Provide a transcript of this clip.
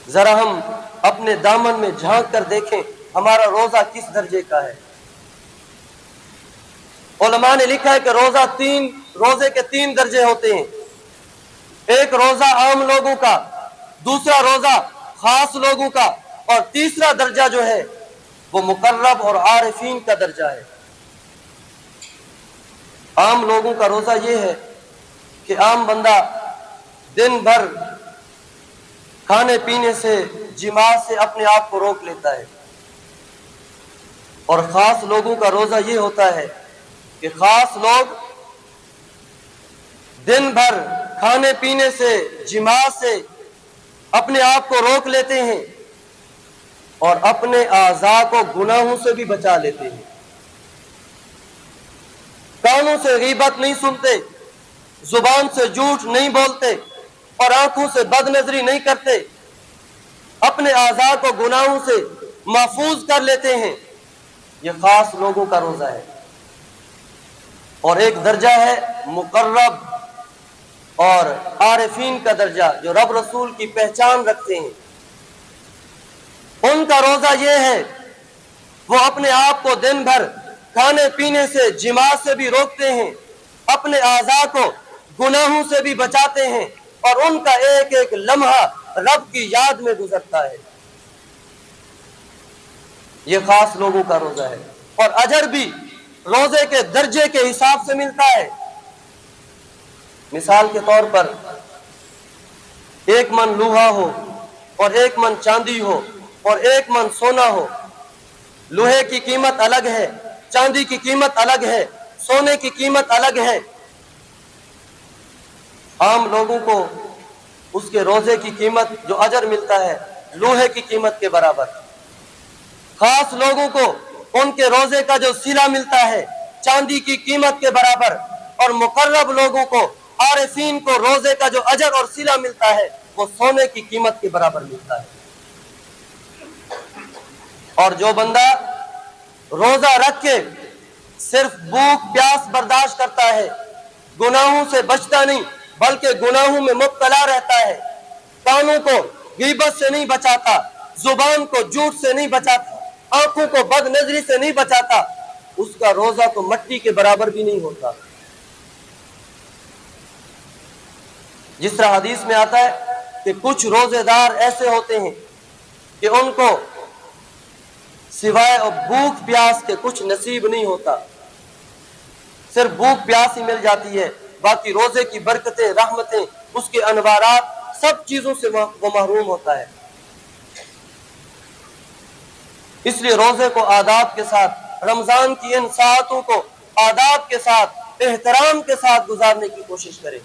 ذرا ہم اپنے دامن میں جھانک کر دیکھیں ہمارا روزہ کس درجے کا ہے۔ علماء نے لکھا ہے کہ روزے کے 3 درجے ہوتے ہیں۔ ایک روزہ عام لوگوں کا، دوسرا روزہ خاص لوگوں کا، اور تیسرا درجہ جو ہے وہ مقرب اور عارفین کا درجہ ہے۔ عام لوگوں کا روزہ یہ ہے کہ عام بندہ دن بھر کھانے پینے سے، جماع سے اپنے آپ کو روک لیتا ہے، اور خاص لوگوں کا روزہ یہ ہوتا ہے کہ خاص لوگ دن بھر کھانے پینے سے، جماع سے اپنے آپ کو روک لیتے ہیں اور اپنے اعضاء کو گناہوں سے بھی بچا لیتے ہیں۔ کانوں سے غیبت نہیں سنتے، زبان سے جھوٹ نہیں بولتے، اور آنکھوں سے بد نظری نہیں کرتے، اپنے اعضاء کو گناہوں سے محفوظ کر لیتے ہیں۔ یہ خاص لوگوں کا روزہ ہے۔ اور ایک درجہ ہے مقرب اور عارفین کا درجہ، جو رب رسول کی پہچان رکھتے ہیں۔ ان کا روزہ یہ ہے، وہ اپنے آپ کو دن بھر کھانے پینے سے، جماع سے بھی روکتے ہیں، اپنے اعضاء کو گناہوں سے بھی بچاتے ہیں، اور ان کا ایک ایک لمحہ رب کی یاد میں گزرتا ہے۔ یہ خاص لوگوں کا روزہ ہے، اور اجر بھی روزے کے درجے کے حساب سے ملتا ہے۔ مثال کے طور پر 1 من لوہا ہو اور 1 من چاندی ہو اور 1 من سونا ہو، لوہے کی قیمت الگ ہے، چاندی کی قیمت الگ ہے، سونے کی قیمت الگ ہے۔ عام لوگوں کو اس کے روزے کی قیمت جو اجر ملتا ہے لوہے کی قیمت کے برابر، خاص لوگوں کو ان کے روزے کا جو صلہ ملتا ہے چاندی کی قیمت کے برابر، اور مقرب لوگوں کو، عارفین کو روزے کا جو اجر اور صلہ ملتا ہے وہ سونے کی قیمت کے برابر ملتا ہے۔ اور جو بندہ روزہ رکھ کے صرف بھوک پیاس برداشت کرتا ہے، گناہوں سے بچتا نہیں بلکہ گناہوں میں مبتلا رہتا ہے، کانوں کو غیبت سے نہیں بچاتا، زبان کو جھوٹ سے نہیں بچاتا، آنکھوں کو بد نظری سے نہیں بچاتا، اس کا روزہ تو مٹی کے برابر بھی نہیں ہوتا۔ جس طرح حدیث میں آتا ہے کہ کچھ روزے دار ایسے ہوتے ہیں کہ ان کو سوائے بھوک پیاس کے کچھ نصیب نہیں ہوتا، صرف بھوک پیاس ہی مل جاتی ہے، باقی روزے کی برکتیں، رحمتیں، اس کے انوارات، سب چیزوں سے وہ محروم ہوتا ہے۔ اس لیے روزے کو آداب کے ساتھ، رمضان کی ان ساعتوں کو آداب کے ساتھ، احترام کے ساتھ گزارنے کی کوشش کریں۔